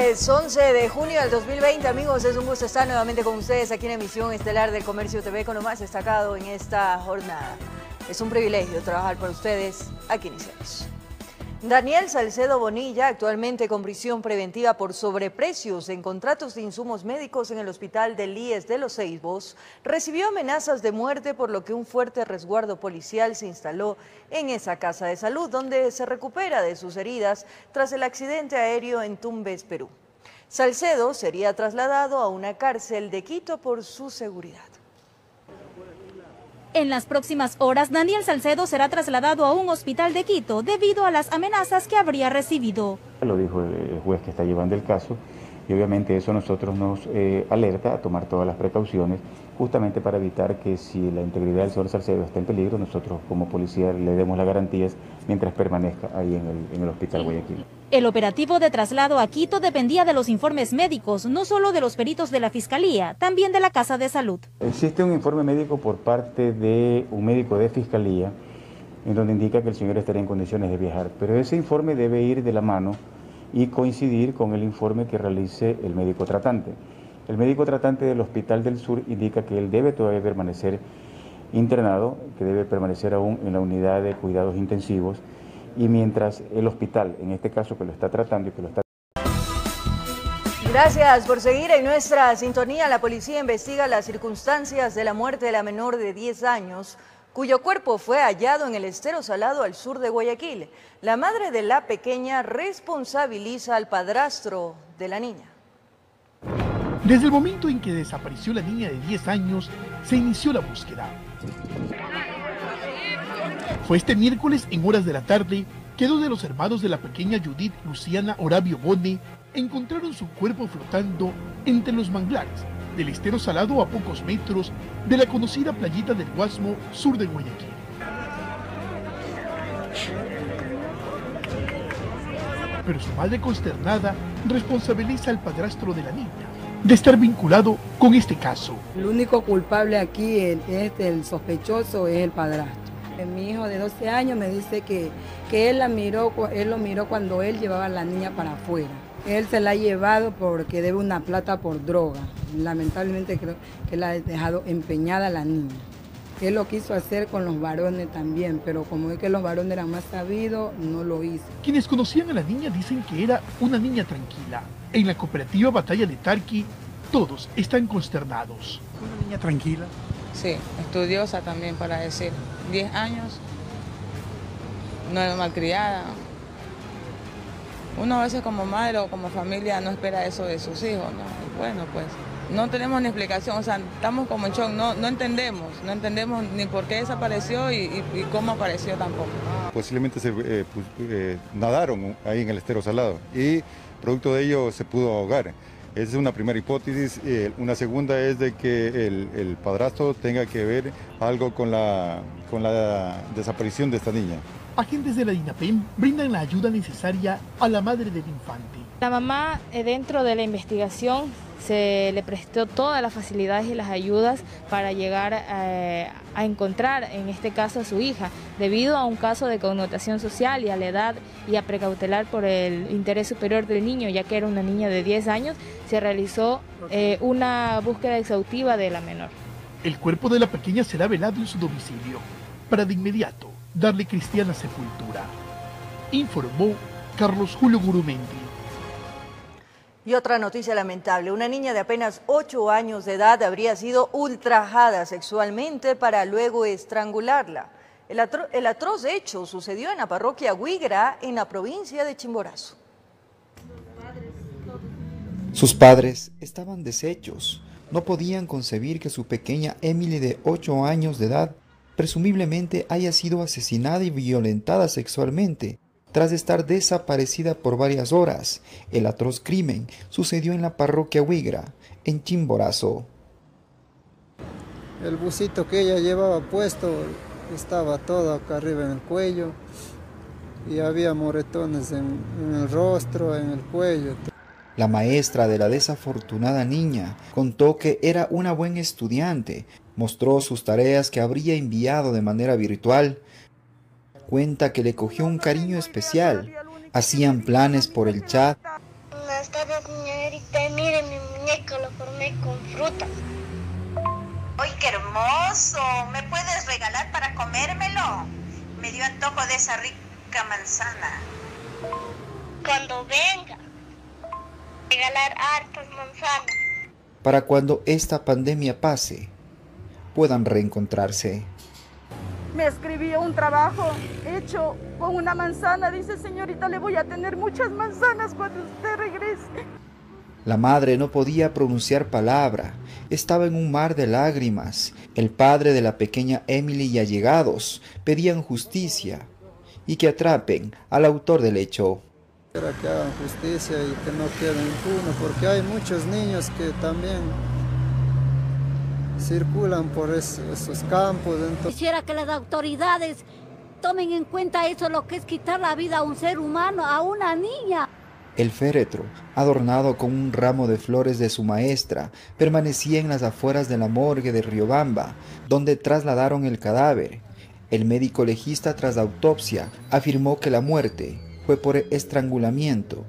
Miércoles 11 de junio del 2020, amigos, es un gusto estar nuevamente con ustedes aquí en emisión estelar de Comercio TV con lo más destacado en esta jornada. Es un privilegio trabajar para ustedes. Aquí iniciamos. Daniel Salcedo Bonilla, actualmente con prisión preventiva por sobreprecios en contratos de insumos médicos en el hospital del IES de Los Ceibos, recibió amenazas de muerte, por lo que un fuerte resguardo policial se instaló en esa casa de salud, donde se recupera de sus heridas tras el accidente aéreo en Tumbes, Perú. Salcedo sería trasladado a una cárcel de Quito por su seguridad. En las próximas horas, Daniel Salcedo será trasladado a un hospital de Quito debido a las amenazas que habría recibido. Lo dijo el juez que está llevando el caso y obviamente eso a nosotros nos alerta a tomar todas las precauciones justamente para evitar que si la integridad del señor Salcedo está en peligro, nosotros como policía le demos las garantías mientras permanezca ahí en el hospital Guayaquil. El operativo de traslado a Quito dependía de los informes médicos, no solo de los peritos de la Fiscalía, también de la Casa de Salud. Existe un informe médico por parte de un médico de Fiscalía en donde indica que el señor estaría en condiciones de viajar, pero ese informe debe ir de la mano y coincidir con el informe que realice el médico tratante. El médico tratante del Hospital del Sur indica que él debe todavía permanecer internado, que debe permanecer aún en la unidad de cuidados intensivos, y mientras el hospital, en este caso que lo está tratando y que lo está... Gracias por seguir en nuestra sintonía. La policía investiga las circunstancias de la muerte de la menor de 10 años, cuyo cuerpo fue hallado en el estero Salado al sur de Guayaquil. La madre de la pequeña responsabiliza al padrastro de la niña. Desde el momento en que desapareció la niña de 10 años, se inició la búsqueda. Fue este miércoles, en horas de la tarde, que dos de los hermanos de la pequeña Judith Luciana Oravio Bone encontraron su cuerpo flotando entre los manglares del estero Salado a pocos metros de la conocida playita del Guasmo, sur de Guayaquil. Pero su madre, consternada, responsabiliza al padrastro de la niña de estar vinculado con este caso. El único culpable aquí, el sospechoso, es el padrastro. Mi hijo de 12 años me dice que él lo miró cuando él llevaba a la niña para afuera. Él se la ha llevado porque debe una plata por droga. Lamentablemente creo que la ha dejado empeñada a la niña. Él lo quiso hacer con los varones también, pero como es que los varones eran más sabidos, no lo hizo. Quienes conocían a la niña dicen que era una niña tranquila. En la cooperativa Batalla de Tarqui, todos están consternados. ¿Una niña tranquila? Sí, estudiosa también, para decir. 10 años, no era malcriada. Uno a veces como madre o como familia no espera eso de sus hijos, ¿no? Bueno, pues no tenemos ni explicación, o sea, estamos como en shock, no entendemos ni por qué desapareció y cómo apareció tampoco. Posiblemente nadaron ahí en el estero Salado y producto de ello se pudo ahogar. Esa es una primera hipótesis. Una segunda es de que el padrastro tenga que ver algo con la desaparición de esta niña. Agentes de la DINAPEM brindan la ayuda necesaria a la madre del infante. La mamá, dentro de la investigación, se le prestó todas las facilidades y las ayudas para llegar a encontrar, en este caso, a su hija, debido a un caso de connotación social y a la edad y a precautelar por el interés superior del niño, ya que era una niña de 10 años, se realizó una búsqueda exhaustiva de la menor. El cuerpo de la pequeña será velado en su domicilio, para de inmediato darle cristiana sepultura, informó Carlos Julio Gurumendi. Y otra noticia lamentable, una niña de apenas 8 años de edad habría sido ultrajada sexualmente para luego estrangularla. El atroz hecho sucedió en la parroquia Huigra, en la provincia de Chimborazo. Sus padres estaban deshechos, no podían concebir que su pequeña Emily de 8 años de edad presumiblemente haya sido asesinada y violentada sexualmente. Tras estar desaparecida por varias horas, el atroz crimen sucedió en la parroquia Huigra, en Chimborazo. El busito que ella llevaba puesto estaba todo acá arriba en el cuello y había moretones en el rostro, en el cuello. La maestra de la desafortunada niña contó que era una buena estudiante, mostró sus tareas que habría enviado de manera virtual. Cuenta que le cogió un cariño especial, hacían planes por el chat. Buenas tardes. Gracias, señorita. Y mire, mi muñeco lo formé con frutas. ¡Ay, qué hermoso! ¿Me puedes regalar para comérmelo? Me dio antojo de esa rica manzana. Cuando venga, regalar hartas manzanas. Para cuando esta pandemia pase, puedan reencontrarse. Me escribió un trabajo hecho con una manzana. Dice, señorita, le voy a tener muchas manzanas cuando usted regrese. La madre no podía pronunciar palabra. Estaba en un mar de lágrimas. El padre de la pequeña Emily y allegados pedían justicia y que atrapen al autor del hecho. Para que hagan justicia y que no queden impunes, porque hay muchos niños que también circulan por esos campos. Quisiera que las autoridades tomen en cuenta eso, lo que es quitar la vida a un ser humano, a una niña. El féretro, adornado con un ramo de flores de su maestra, permanecía en las afueras de la morgue de Riobamba, donde trasladaron el cadáver. El médico legista, tras la autopsia, afirmó que la muerte fue por estrangulamiento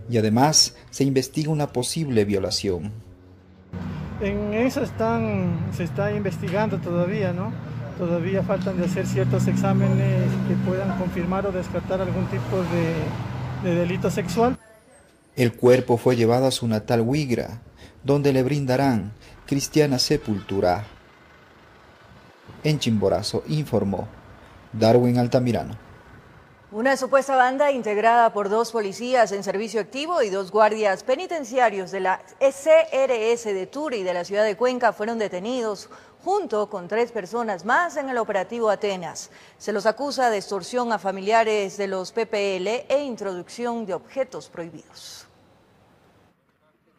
y además se investiga una posible violación. En eso se está investigando todavía, ¿no? Todavía faltan de hacer ciertos exámenes que puedan confirmar o descartar algún tipo de delito sexual. El cuerpo fue llevado a su natal Huigra, donde le brindarán cristiana sepultura. En Chimborazo, informó Darwin Altamirano. Una supuesta banda integrada por 2 policías en servicio activo y 2 guardias penitenciarios de la CRS de Turi de la ciudad de Cuenca fueron detenidos junto con 3 personas más en el operativo Atenas. Se los acusa de extorsión a familiares de los PPL e introducción de objetos prohibidos.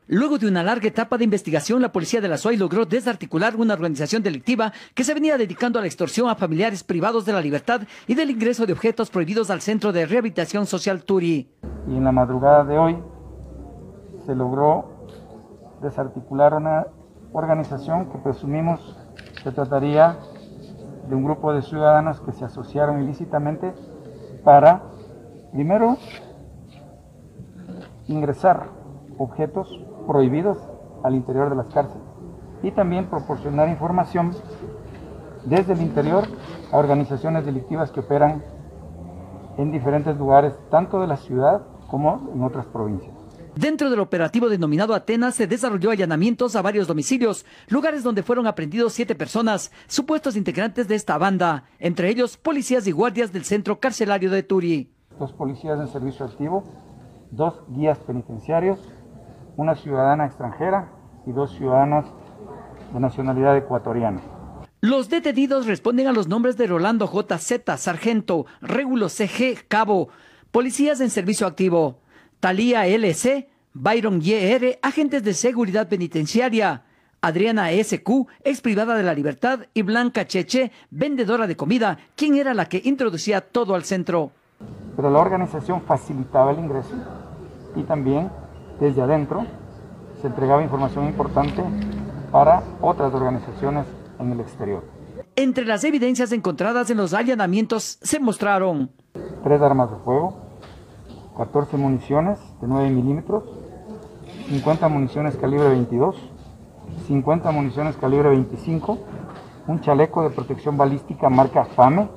Luego de una larga etapa de investigación, la policía de la SUAY logró desarticular una organización delictiva que se venía dedicando a la extorsión a familiares privados de la libertad y del ingreso de objetos prohibidos al Centro de Rehabilitación Social Turi. Y en la madrugada de hoy se logró desarticular una organización que presumimos se trataría de un grupo de ciudadanos que se asociaron ilícitamente para, primero, ingresar objetos prohibidos al interior de las cárceles y también proporcionar información desde el interior a organizaciones delictivas que operan en diferentes lugares, tanto de la ciudad como en otras provincias. Dentro del operativo denominado Atenas se desarrolló allanamientos a varios domicilios, lugares donde fueron aprendidos 7 personas, supuestos integrantes de esta banda, entre ellos policías y guardias del centro carcelario de Turi. 2 policías en servicio activo, 2 guías penitenciarios, una ciudadana extranjera y 2 ciudadanas de nacionalidad ecuatoriana. Los detenidos responden a los nombres de Rolando J.Z., sargento, Régulo C.G., cabo, policías en servicio activo, Talía L.C., Byron Y.R., agentes de seguridad penitenciaria, Adriana S.Q., ex privada de la libertad, y Blanca Cheche, vendedora de comida, quien era la que introducía todo al centro. Pero la organización facilitaba el ingreso y también desde adentro se entregaba información importante para otras organizaciones en el exterior. Entre las evidencias encontradas en los allanamientos se mostraron 3 armas de fuego, 14 municiones de 9 milímetros, 50 municiones calibre 22, 50 municiones calibre 25, un chaleco de protección balística marca FAME,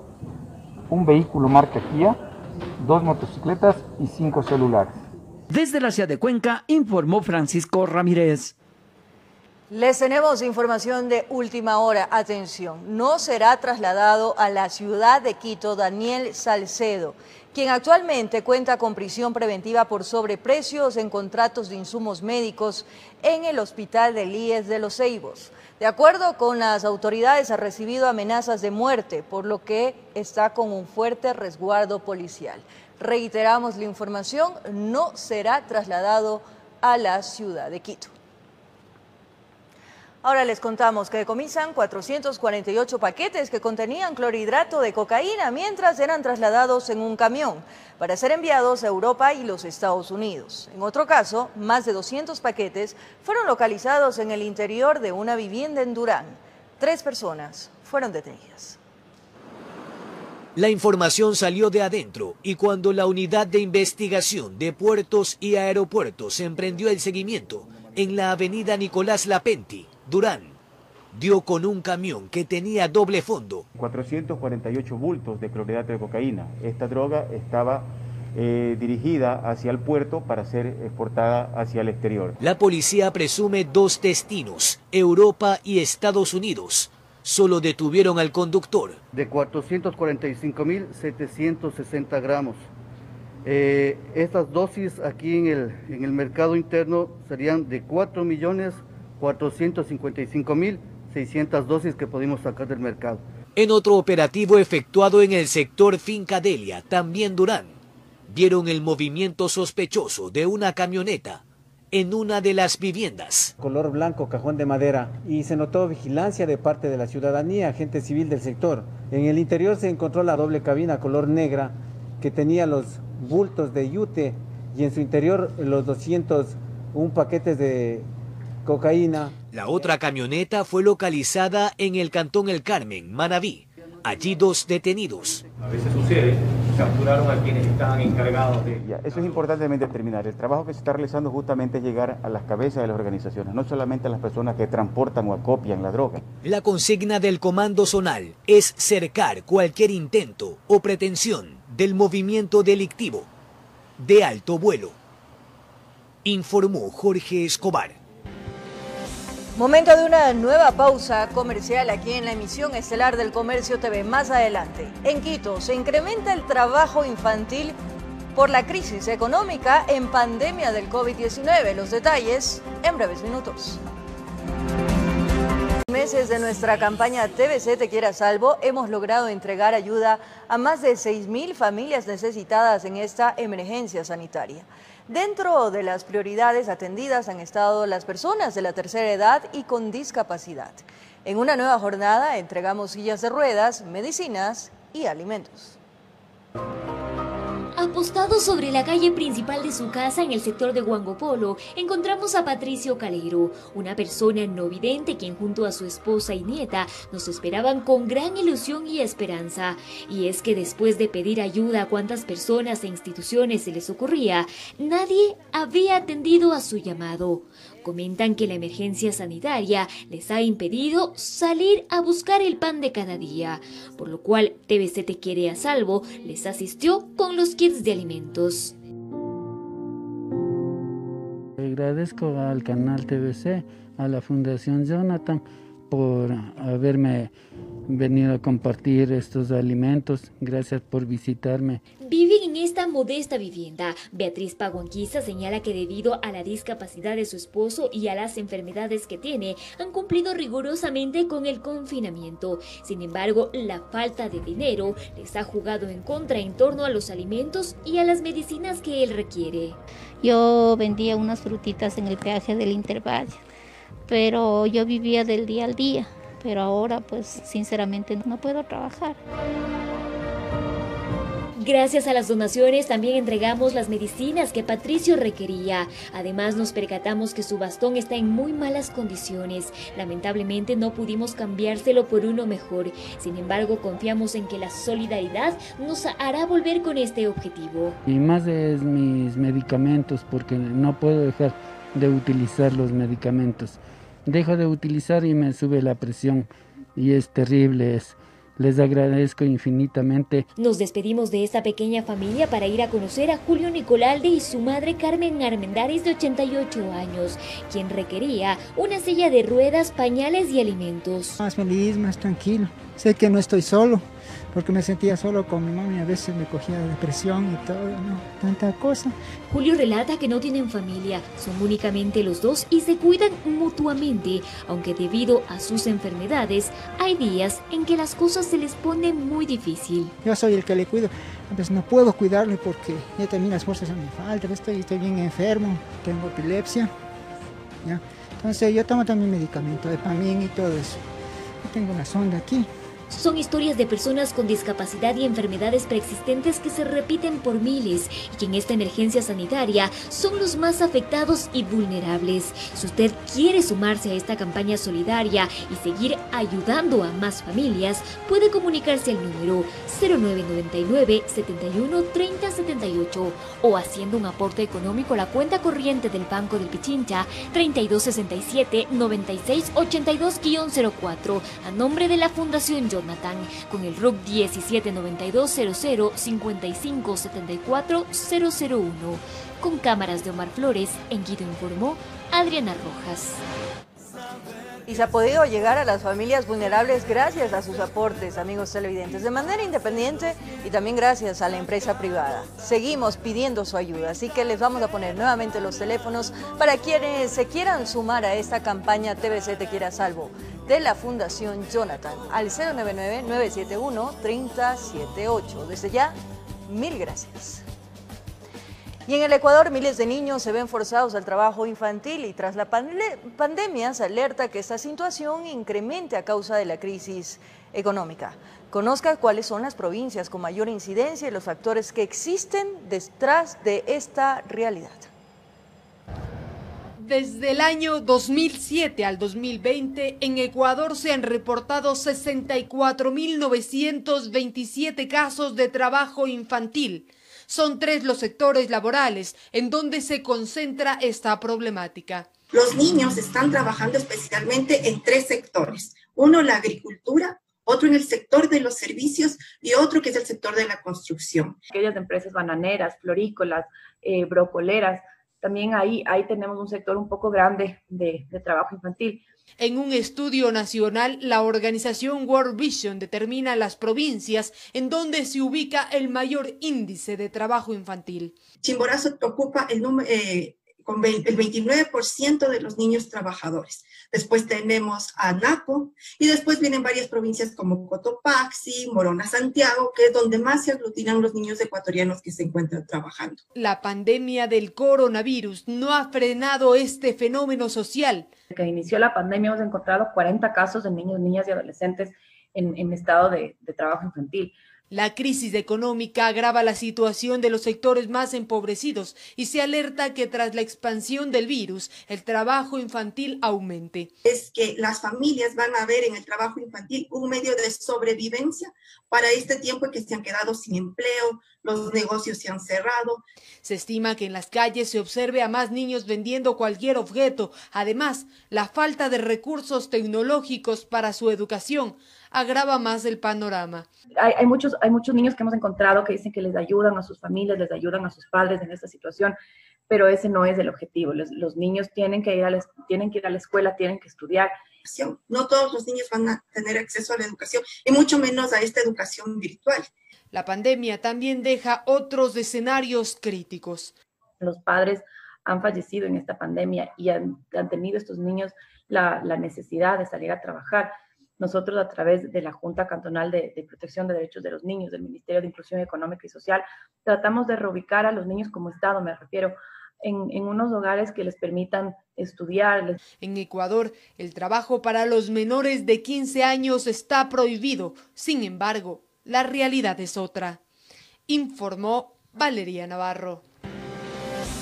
un vehículo marca Kia, 2 motocicletas y 5 celulares. Desde la ciudad de Cuenca, informó Francisco Ramírez. Les tenemos información de última hora. Atención, no será trasladado a la ciudad de Quito Daniel Salcedo, quien actualmente cuenta con prisión preventiva por sobreprecios en contratos de insumos médicos en el hospital del IES de Los Ceibos. De acuerdo con las autoridades, ha recibido amenazas de muerte, por lo que está con un fuerte resguardo policial. Reiteramos la información, no será trasladado a la ciudad de Quito. Ahora les contamos que decomisan 448 paquetes que contenían clorhidrato de cocaína mientras eran trasladados en un camión para ser enviados a Europa y los Estados Unidos. En otro caso, más de 200 paquetes fueron localizados en el interior de una vivienda en Durán. 3 personas fueron detenidas. La información salió de adentro y cuando la unidad de investigación de puertos y aeropuertos emprendió el seguimiento en la avenida Nicolás Lapenti, Durán, dio con un camión que tenía doble fondo. 448 bultos de clorhidrato de cocaína. Esta droga estaba dirigida hacia el puerto para ser exportada hacia el exterior. La policía presume 2 destinos, Europa y Estados Unidos. Solo detuvieron al conductor. De 445.760 gramos. Estas dosis aquí en el mercado interno serían de 4.455.600 dosis que pudimos sacar del mercado. En otro operativo efectuado en el sector Finca Delia, también Durán, vieron el movimiento sospechoso de una camioneta en una de las viviendas. Color blanco, cajón de madera, y se notó vigilancia de parte de la ciudadanía, gente civil del sector. En el interior se encontró la doble cabina color negra que tenía los bultos de yute y en su interior los 201 paquetes de cocaína. La otra camioneta fue localizada en el cantón El Carmen, Manabí. Allí 2 detenidos. A veces sucede, capturaron a quienes estaban encargados de... Eso es importante determinar. El trabajo que se está realizando justamente es llegar a las cabezas de las organizaciones, no solamente a las personas que transportan o acopian la droga. La consigna del Comando Zonal es cercar cualquier intento o pretensión del movimiento delictivo de alto vuelo. Informó Jorge Escobar. Momento de una nueva pausa comercial aquí en la emisión estelar del Comercio TV. Más adelante, en Quito se incrementa el trabajo infantil por la crisis económica en pandemia del COVID-19. Los detalles en breves minutos. Meses de nuestra campaña TVC Te Quiere a Salvo, hemos logrado entregar ayuda a más de 6.000 familias necesitadas en esta emergencia sanitaria. Dentro de las prioridades atendidas han estado las personas de la tercera edad y con discapacidad. En una nueva jornada entregamos sillas de ruedas, medicinas y alimentos. Apostado sobre la calle principal de su casa en el sector de Huangopolo, encontramos a Patricio Caleiro, una persona no vidente quien junto a su esposa y nieta nos esperaban con gran ilusión y esperanza. Y es que después de pedir ayuda a cuantas personas e instituciones se les ocurría, nadie había atendido a su llamado. Comentan que la emergencia sanitaria les ha impedido salir a buscar el pan de cada día, por lo cual TVC Te Quiere a Salvo les asistió con los kits de alimentos. Agradezco al canal TVC, a la Fundación Jonathan, por haberme venido a compartir estos alimentos. Gracias por visitarme. Viven en esta modesta vivienda. Beatriz Paguanquiza señala que debido a la discapacidad de su esposo y a las enfermedades que tiene, han cumplido rigurosamente con el confinamiento. Sin embargo, la falta de dinero les ha jugado en contra en torno a los alimentos y a las medicinas que él requiere. Yo vendía unas frutitas en el peaje del Intervalle, pero yo vivía del día al día, pero ahora pues sinceramente no puedo trabajar. Gracias a las donaciones también entregamos las medicinas que Patricio requería. Además nos percatamos que su bastón está en muy malas condiciones. Lamentablemente no pudimos cambiárselo por uno mejor. Sin embargo, confiamos en que la solidaridad nos hará volver con este objetivo. Y más es mis medicamentos, porque no puedo dejar de utilizar los medicamentos. Dejo de utilizar y me sube la presión y es terrible. Les agradezco infinitamente. Nos despedimos de esta pequeña familia para ir a conocer a Julio Nicolalde y su madre Carmen Armendáriz, de 88 años, quien requería una silla de ruedas, pañales y alimentos. Más feliz, más tranquilo. Sé que no estoy solo, porque me sentía solo con mi mamá y a veces me cogía depresión y todo, ¿no? Tanta cosa. Julio relata que no tienen familia, son únicamente los dos y se cuidan mutuamente, aunque debido a sus enfermedades hay días en que las cosas se les ponen muy difícil. Yo soy el que le cuido, a veces no puedo cuidarle porque ya también las fuerzas me faltan, estoy bien enfermo, tengo epilepsia, ¿ya? Entonces yo tomo también medicamento de Pamin y todo eso. Yo tengo una sonda aquí Son historias de personas con discapacidad y enfermedades preexistentes que se repiten por miles y que en esta emergencia sanitaria son los más afectados y vulnerables. Si usted quiere sumarse a esta campaña solidaria y seguir ayudando a más familias, puede comunicarse al número 0999 71 30 78 o haciendo un aporte económico a la cuenta corriente del Banco del Pichincha 3267 96 82-04 a nombre de la Fundación Jonathan con el RUC 179200 55 74 001. Con cámaras de Omar Flores, en Guido informó Adriana Rojas. Y se ha podido llegar a las familias vulnerables gracias a sus aportes, amigos televidentes, de manera independiente y también gracias a la empresa privada. Seguimos pidiendo su ayuda, así que les vamos a poner nuevamente los teléfonos para quienes se quieran sumar a esta campaña TBC Te Quiere a Salvo de la Fundación Jonathan al 099-971-3078. Desde ya, mil gracias. Y en el Ecuador, miles de niños se ven forzados al trabajo infantil y tras la pandemia se alerta que esta situación incremente a causa de la crisis económica. Conozca cuáles son las provincias con mayor incidencia y los factores que existen detrás de esta realidad. Desde el año 2007 al 2020, en Ecuador se han reportado 64.927 casos de trabajo infantil. Son 3 los sectores laborales en donde se concentra esta problemática. Los niños están trabajando especialmente en 3 sectores. Uno, la agricultura, otro en el sector de los servicios y otro que es el sector de la construcción. Aquellas empresas bananeras, florícolas, brocoleras, también ahí tenemos un sector un poco grande de trabajo infantil. En un estudio nacional, la organización World Vision determina las provincias en donde se ubica el mayor índice de trabajo infantil. Chimborazo ocupa con el 29% de los niños trabajadores. Después tenemos a Napo y después vienen varias provincias como Cotopaxi, Morona, Santiago, que es donde más se aglutinan los niños ecuatorianos que se encuentran trabajando. La pandemia del coronavirus no ha frenado este fenómeno social. Desde que inició la pandemia hemos encontrado 40 casos de niños, niñas y adolescentes en estado de trabajo infantil. La crisis económica agrava la situación de los sectores más empobrecidos y se alerta que tras la expansión del virus, el trabajo infantil aumente. Es que las familias van a ver en el trabajo infantil un medio de sobrevivencia para este tiempo en que se han quedado sin empleo, los negocios se han cerrado. Se estima que en las calles se observe a más niños vendiendo cualquier objeto. Además, la falta de recursos tecnológicos para su educación agrava más el panorama. Hay muchos niños que hemos encontrado que dicen que les ayudan a sus familias, les ayudan a sus padres en esta situación, pero ese no es el objetivo. Los niños tienen que ir a la escuela, tienen que estudiar. No todos los niños van a tener acceso a la educación y mucho menos a esta educación virtual. La pandemia también deja otros escenarios críticos. Los padres han fallecido en esta pandemia y han tenido estos niños la necesidad de salir a trabajar. Nosotros, a través de la Junta Cantonal de Protección de Derechos de los Niños, del Ministerio de Inclusión Económica y Social, tratamos de reubicar a los niños como Estado, me refiero, en unos hogares que les permitan estudiar. En Ecuador, el trabajo para los menores de 15 años está prohibido. Sin embargo, la realidad es otra. Informó Valeria Navarro.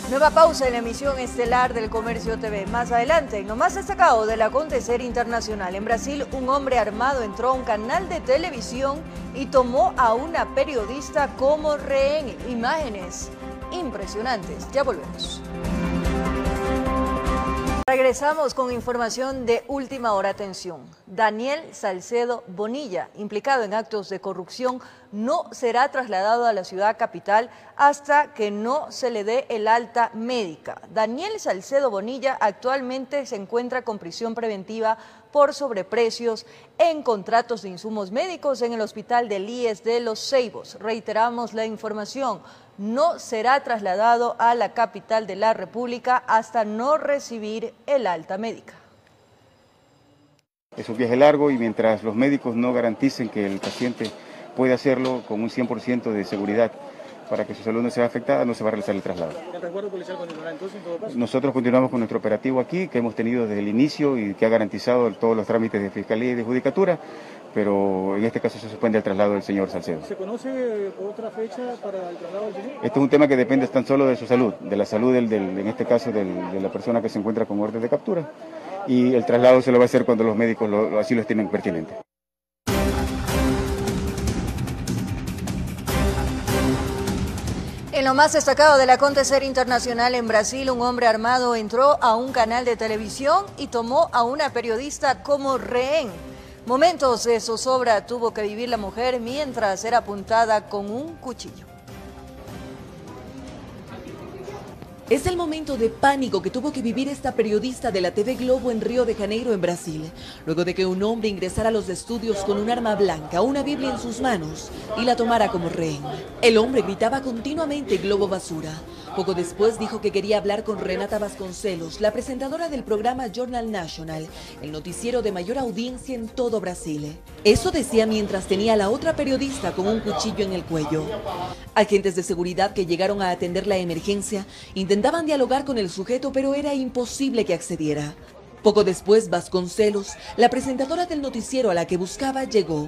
Nueva pausa en la emisión estelar del Comercio TV. Más adelante, en lo más destacado del acontecer internacional. En Brasil, un hombre armado entró a un canal de televisión y tomó a una periodista como rehén. Imágenes impresionantes. Ya volvemos. Regresamos con información de última hora. Atención. Daniel Salcedo Bonilla, implicado en actos de corrupción, no será trasladado a la ciudad capital hasta que no se le dé el alta médica. Daniel Salcedo Bonilla actualmente se encuentra con prisión preventiva por sobreprecios en contratos de insumos médicos en el hospital del IES de Los Ceibos. Reiteramos la información. No será trasladado a la capital de la República hasta no recibir el alta médica. Es un viaje largo y mientras los médicos no garanticen que el paciente puede hacerlo con un 100% de seguridad para que su salud no sea afectada, no se va a realizar el traslado. ¿El resguardo policial continuará entonces en todo caso? Nosotros continuamos con nuestro operativo aquí, que hemos tenido desde el inicio y que ha garantizado todos los trámites de fiscalía y de judicatura, pero en este caso se suspende el traslado del señor Salcedo. ¿Se conoce otra fecha para el traslado del señor? Este es un tema que depende tan solo de su salud, de la salud en este caso de la persona que se encuentra con orden de captura, y el traslado se lo va a hacer cuando los médicos así lo estimen pertinente. En lo más destacado del acontecer internacional en Brasil, un hombre armado entró a un canal de televisión y tomó a una periodista como rehén. Momentos de zozobra tuvo que vivir la mujer mientras era apuntada con un cuchillo. Es el momento de pánico que tuvo que vivir esta periodista de la TV Globo en Río de Janeiro, en Brasil, luego de que un hombre ingresara a los estudios con un arma blanca, una Biblia en sus manos y la tomara como rehén. El hombre gritaba continuamente "Globo basura". Poco después dijo que quería hablar con Renata Vasconcelos, la presentadora del programa Jornal Nacional, el noticiero de mayor audiencia en todo Brasil. Eso decía mientras tenía a la otra periodista con un cuchillo en el cuello. Agentes de seguridad que llegaron a atender la emergencia intentaban dialogar con el sujeto, pero era imposible que accediera. Poco después, Vasconcelos, la presentadora del noticiero a la que buscaba, llegó.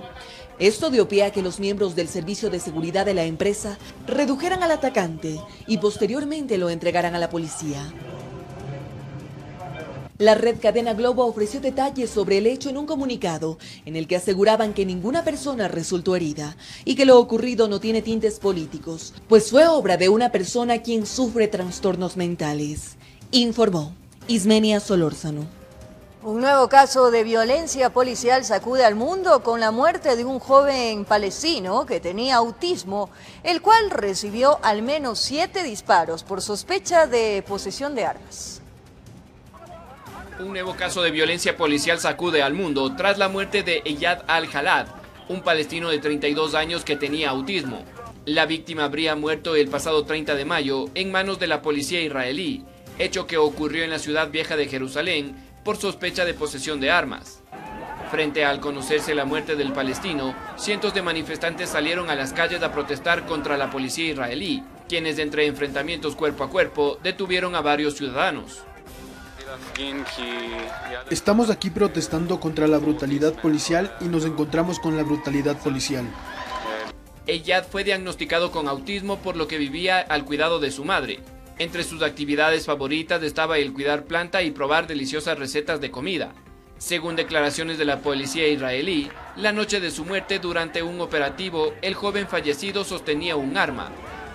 Esto dio pie a que los miembros del servicio de seguridad de la empresa redujeran al atacante y posteriormente lo entregaran a la policía. La red Cadena Globo ofreció detalles sobre el hecho en un comunicado en el que aseguraban que ninguna persona resultó herida y que lo ocurrido no tiene tintes políticos, pues fue obra de una persona quien sufre trastornos mentales, informó Ismenia Solórzano. Un nuevo caso de violencia policial sacude al mundo con la muerte de un joven palestino que tenía autismo, el cual recibió al menos 7 disparos por sospecha de posesión de armas. Un nuevo caso de violencia policial sacude al mundo tras la muerte de Eyad al-Halad, un palestino de 32 años que tenía autismo. La víctima habría muerto el pasado 30 de mayo en manos de la policía israelí, hecho que ocurrió en la ciudad vieja de Jerusalén por sospecha de posesión de armas. Frente al conocerse la muerte del palestino, cientos de manifestantes salieron a las calles a protestar contra la policía israelí, quienes entre enfrentamientos cuerpo a cuerpo detuvieron a varios ciudadanos. Estamos aquí protestando contra la brutalidad policial y nos encontramos con la brutalidad policial. Eyad fue diagnosticado con autismo, por lo que vivía al cuidado de su madre. Entre sus actividades favoritas estaba el cuidar planta y probar deliciosas recetas de comida. Según declaraciones de la policía israelí, la noche de su muerte durante un operativo, el joven fallecido sostenía un arma,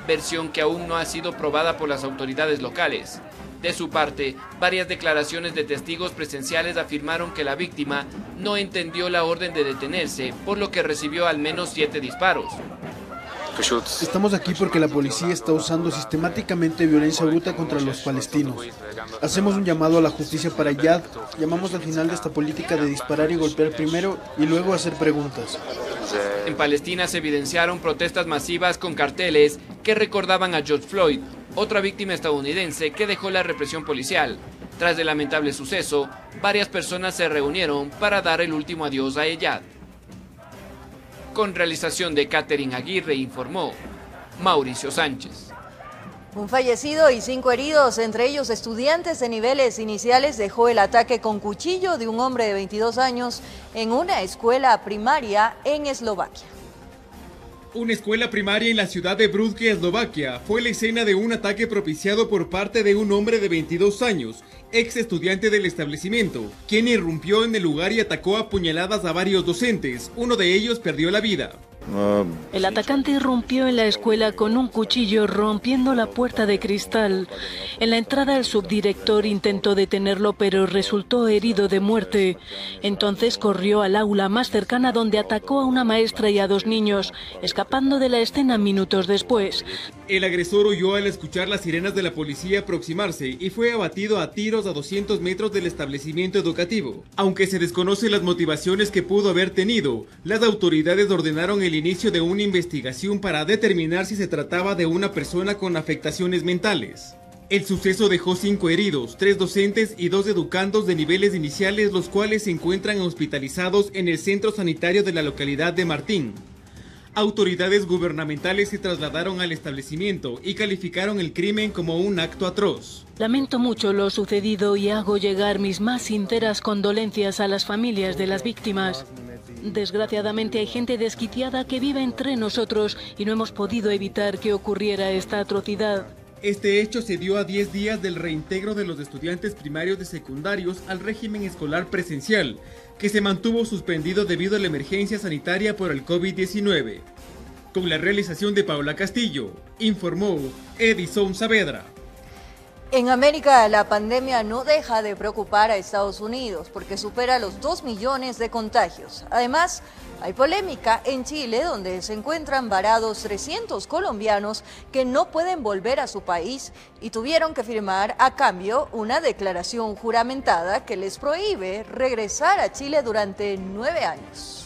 versión que aún no ha sido probada por las autoridades locales. De su parte, varias declaraciones de testigos presenciales afirmaron que la víctima no entendió la orden de detenerse, por lo que recibió al menos 7 disparos. Estamos aquí porque la policía está usando sistemáticamente violencia bruta contra los palestinos. Hacemos un llamado a la justicia para Eyad. Llamamos al final de esta política de disparar y golpear primero y luego hacer preguntas. En Palestina se evidenciaron protestas masivas con carteles que recordaban a George Floyd, otra víctima estadounidense que dejó la represión policial. Tras el lamentable suceso, varias personas se reunieron para dar el último adiós a Eyad. Con realización de Catherine Aguirre, informó Mauricio Sánchez. Un fallecido y 5 heridos, entre ellos estudiantes de niveles iniciales, dejó el ataque con cuchillo de un hombre de 22 años en una escuela primaria en Eslovaquia. Una escuela primaria en la ciudad de Brudge, Eslovaquia, fue la escena de un ataque propiciado por parte de un hombre de 22 años, ex estudiante del establecimiento, quien irrumpió en el lugar y atacó a puñaladas a varios docentes. Uno de ellos perdió la vida. El atacante irrumpió en la escuela con un cuchillo, rompiendo la puerta de cristal. En la entrada, el subdirector intentó detenerlo, pero resultó herido de muerte. Entonces corrió al aula más cercana, donde atacó a una maestra y a 2 niños, escapando de la escena minutos después. El agresor huyó al escuchar las sirenas de la policía aproximarse y fue abatido a tiros a 200 metros del establecimiento educativo. Aunque se desconocen las motivaciones que pudo haber tenido, las autoridades ordenaron el inicio de una investigación para determinar si se trataba de una persona con afectaciones mentales. El suceso dejó 5 heridos, 3 docentes y 2 educandos de niveles iniciales, los cuales se encuentran hospitalizados en el centro sanitario de la localidad de Martín. Autoridades gubernamentales se trasladaron al establecimiento y calificaron el crimen como un acto atroz. Lamento mucho lo sucedido y hago llegar mis más sinceras condolencias a las familias de las víctimas. Desgraciadamente hay gente desquiciada que vive entre nosotros y no hemos podido evitar que ocurriera esta atrocidad. Este hecho se dio a 10 días del reintegro de los estudiantes primarios y secundarios al régimen escolar presencial, que se mantuvo suspendido debido a la emergencia sanitaria por el COVID-19. Con la realización de Paula Castillo, informó Edison Saavedra. En América, la pandemia no deja de preocupar a Estados Unidos porque supera los 2 millones de contagios. Además, hay polémica en Chile, donde se encuentran varados 300 colombianos que no pueden volver a su país y tuvieron que firmar a cambio una declaración juramentada que les prohíbe regresar a Chile durante 9 años.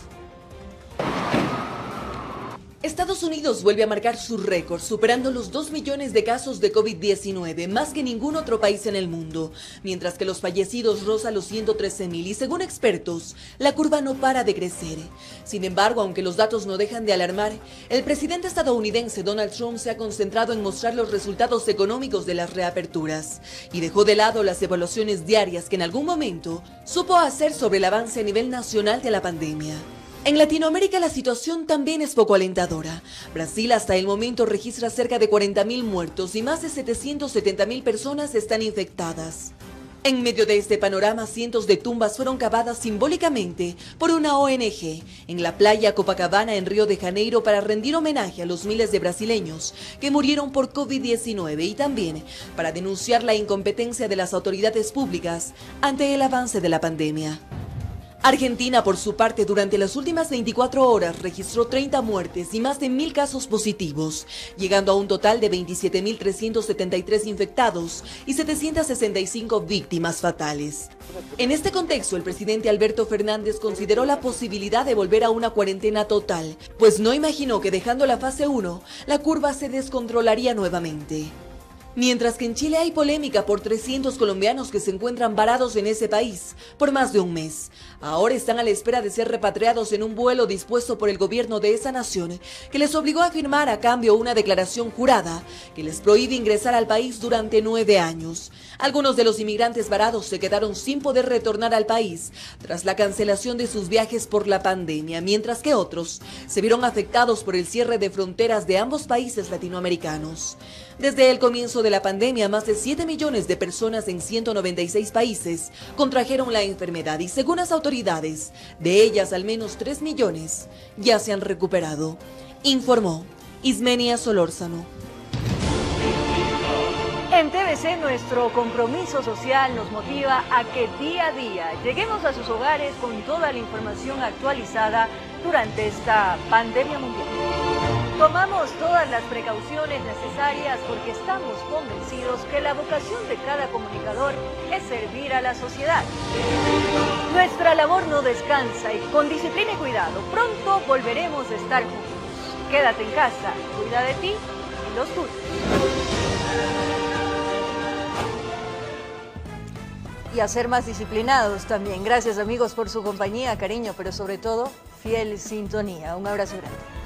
Estados Unidos vuelve a marcar su récord, superando los 2 millones de casos de COVID-19, más que ningún otro país en el mundo, mientras que los fallecidos rozan los 113.000 y según expertos, la curva no para de crecer. Sin embargo, aunque los datos no dejan de alarmar, el presidente estadounidense Donald Trump se ha concentrado en mostrar los resultados económicos de las reaperturas y dejó de lado las evaluaciones diarias que en algún momento supo hacer sobre el avance a nivel nacional de la pandemia. En Latinoamérica la situación también es poco alentadora. Brasil hasta el momento registra cerca de 40.000 muertos y más de 770.000 personas están infectadas. En medio de este panorama, cientos de tumbas fueron cavadas simbólicamente por una ONG en la playa Copacabana en Río de Janeiro para rendir homenaje a los miles de brasileños que murieron por COVID-19 y también para denunciar la incompetencia de las autoridades públicas ante el avance de la pandemia. Argentina, por su parte, durante las últimas 24 horas registró 30 muertes y más de 1.000 casos positivos, llegando a un total de 27.373 infectados y 765 víctimas fatales. En este contexto, el presidente Alberto Fernández consideró la posibilidad de volver a una cuarentena total, pues no imaginó que dejando la fase 1, la curva se descontrolaría nuevamente. Mientras que en Chile hay polémica por 300 colombianos que se encuentran varados en ese país por más de un mes. Ahora están a la espera de ser repatriados en un vuelo dispuesto por el gobierno de esa nación, que les obligó a firmar a cambio una declaración jurada que les prohíbe ingresar al país durante 9 años. Algunos de los inmigrantes varados se quedaron sin poder retornar al país tras la cancelación de sus viajes por la pandemia, mientras que otros se vieron afectados por el cierre de fronteras de ambos países latinoamericanos. Desde el comienzo de la pandemia, más de 7 millones de personas en 196 países contrajeron la enfermedad y según las autoridades, de ellas al menos 3 millones ya se han recuperado, informó Ismenia Solórzano. En TVC, nuestro compromiso social nos motiva a que día a día lleguemos a sus hogares con toda la información actualizada durante esta pandemia mundial. Tomamos todas las precauciones necesarias porque estamos convencidos que la vocación de cada comunicador es servir a la sociedad. Nuestra labor no descansa y con disciplina y cuidado pronto volveremos a estar juntos. Quédate en casa, cuida de ti y los tuyos. Y a ser más disciplinados también. Gracias amigos por su compañía, cariño, pero sobre todo fiel sintonía. Un abrazo grande.